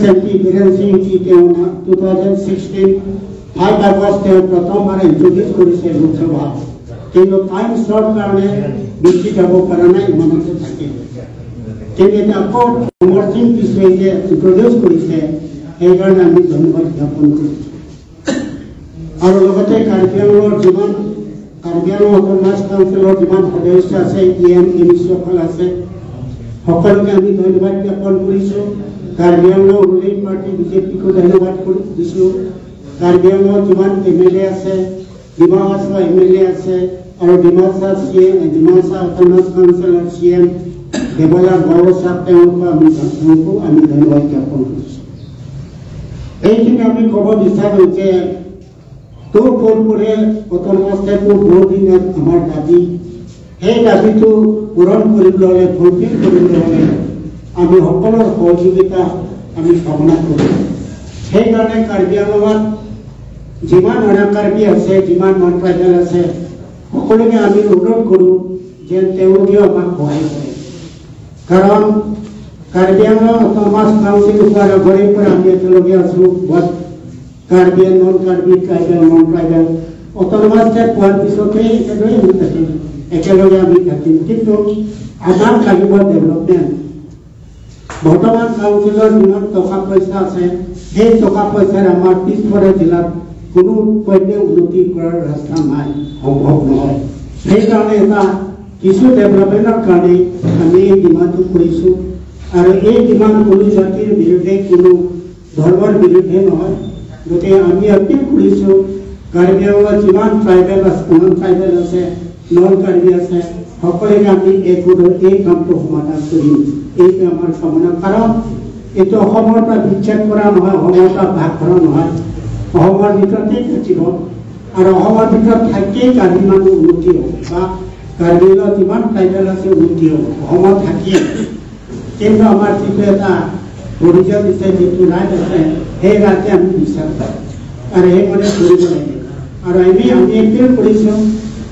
MP Biren Singh ji 2016 5 August प्रथमबार introduce करिছে Lok Sabha কিন্তু time short কারণে বেশি যাব পারা নাই ইমানতে থাকে কিন্তু এটা আকৌ অমর সিং পিছুৱাই যে ইন্ট্ৰোডিউস কৰিছে এই কাৰণে আমি ধন্যবাদ জ্ঞাপন কৰিছো আৰু লগতে কাৰ্বিআংলৰ যিমান কাৰ্বিআংলৰ অটোনমাস কাউন্সিলৰ যিমান সদস্য আছে এমএমসকল আছে সকলোকে আমি ধন্যবাদ জ্ঞাপন কৰিছো কাৰ্বিআংলৰ ৰুলিং পাৰ্টি বিজেপিকো ধন্যবাদ দিছো কাৰ্বিআংলৰ যিমান এমএলএ আছে ডিমা হাছাও এমএলএ আছে আৰু ডিমাছা সিএম ডিমাছা অটোনমাস কাউন্সিলৰ সিএম দেৱলাল বড়ো সাহেব তেওঁলোকো আমি ধন্যবাদ জ্ঞাপন কৰিছো এইখিনি আমি ক'ব বিচাৰো যে তো পূৰ্বৰে অটোনমাসটো বহুদিনত আমাৰ দাবী এই দাবীটো পূৰণ কৰিবলৈ ফুলফিল কৰিবলৈ আমি সকলোৰ সহযোগিতা আমি কামনা কৰোঁ সেইকাৰণে কাৰ্বিআংলত যিমান অনাকাৰ্বি আছে যিমান নন ট্ৰাইবেল আছে সকলোকে আমি অনুৰোধ কৰোঁ যে তেওঁলোকেও আমাক সহায় কৰে কাৰণ কাৰ্বিআংলৰ অটোনমাস কাউন্সিল হোৱাৰ আগৰে পৰা আমি একেলগে আছোঁ Karbi non Karbi tribal non tribal autonomous পোৱাৰ পিছতেই একেদৰে হৈ থাকিম একেলগে আমি থাকিম কিন্তু আমাক লাগিব ডেভেলপমেণ্ট বৰ্তমান কাউন্সিলৰ যিমান টকা পইচা আছে সেই টকা পইচাৰে আমাৰ পিছপৰা জিলাত কোনো পৰ্যায়ে উন্নতি কৰাৰ ৰাস্তা নাই সম্ভৱ নহয় সেইকাৰণে এটা কিছু ডেভেলপমেণ্টৰ কাৰণে আমি এই ডিমাণ্ডটো কৰিছোঁ আৰু এই ডিমাণ্ড কোনো জাতিৰ বিৰুদ্ধে কোনো ধৰ্মৰ বিৰুদ্ধে নহয় গতিকে আমি আপিল কৰিছোঁ কাৰ্বিআংলত যিমান ট্ৰাইবেল আছে নন ট্ৰাইবেল আছে নন কাৰ্বি আছে সকলোকে আমি এই কামটো সমাধান কৰিম এইটো আমাৰ কামনা কাৰণ এইটো অসমৰ পৰা বিচ্ছেদ কৰা নহয় অসমৰ পৰা ভাগ কৰা নহয় অসমৰ ভিতৰতে থাকিব আৰু অসমৰ ভিতৰত থাকিয়েই কাৰ্বি মানুহ উন্নতি হ'ব বা কাৰ্বিআংলত যিমান ট্ৰাইবেল আছে উন্নতি হ'ব অসমত থাকিয়ে কিন্তু আমাৰ যিটো এটা পৰিচয় দিছে যিটো ৰাইট আছে সেই ৰাইটে আমি বিচাৰ পাওঁ আৰু সেইমতে কৰিব লাগে আৰু আমি এপিল কৰিছোঁ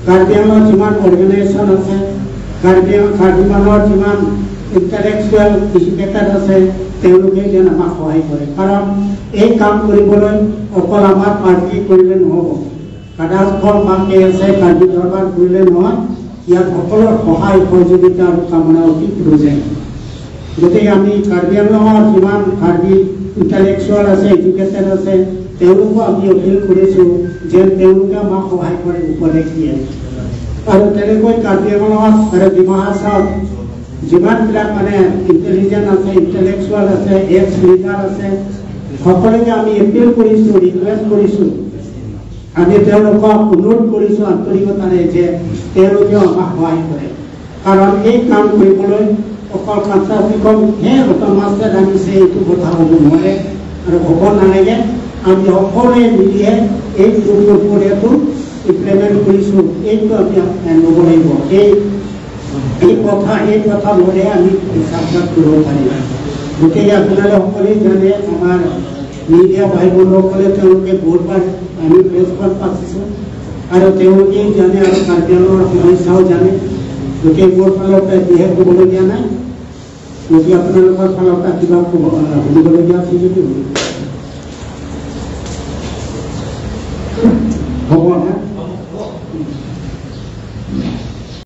কাৰ্বিআংলৰ যিমান অৰ্গেনাইজেশ্যন আছে কাৰ্বি মানুহৰ যিমান ইণ্টেলেকচুৱেল এডুকেটেড আছে তেওঁলোকে যেন আমাক সহায় কৰে কাৰণ এই কাম কৰিবলৈ অকল আমাৰ পাৰ্টি কৰিলে নহ'ব কাদাজফল মাকে আছে কাৰ্বি দৰবাৰ কৰিলে নহয় ইয়াত সকলোৰ সহায় সহযোগিতা আৰু কামনা অতি প্ৰয়োজন গতিকে আমি কাৰ্বিআংলৰ যিমান কাৰ্বি ইণ্টেলেকচুৱেল আছে এডুকেটেড আছে তেওঁলোকো আমি অপিল কৰিছোঁ যে তেওঁলোকে আমাক সহায় কৰে উপদেশ দিয়ে আৰু তেনেকৈ কাৰ্বিআংলত আৰু ডিমা হাছাওত যিমানবিলাক মানে ইণ্টেলিজেণ্ট আছে ইণ্টেলেকচুৱেল আছে এক্স লিডাৰ আছে সকলোকে আমি এপিল কৰিছোঁ ৰিকুৱেষ্ট কৰিছোঁ আমি তেওঁলোকক অনুৰোধ কৰিছোঁ আন্তৰিকতাৰে যে তেওঁলোকেও আমাক সহায় কৰে কাৰণ এই কাম কৰিবলৈ অকল কাঞ্চাচিকম হে অটোনমাসে লাগিছে এইটো কথা হ'ব নোৱাৰে আৰু হ'ব নালাগে আমি সকলোৱে মিলিয়ে এই প্ৰক্ৰিয়াটো ইমপ্লিমেণ্ট কৰিছোঁ এইটো আমি ল'ব লাগিব এই কথা ল'লে আমি সাক্ষাৎ কৰিব পাৰিম গতিকে আপোনালোকে সকলোৱে জানে আমাৰ মিডিয়া ভাই বন্ধুসকলে তেওঁলোকে বহুতবাৰ আমি প্ৰেছ পাতিছোঁ আৰু তেওঁলোকে জানে আৰু কাৰ্বিআংলৰ সমস্যাও জানে গতিকে মোৰ ফালৰ পৰা বিশেষ ক'বলগীয়া নাই গতিকে আপোনালোকৰ ফালৰ পৰা কিবা শুনিবলগীয়া আছে যদি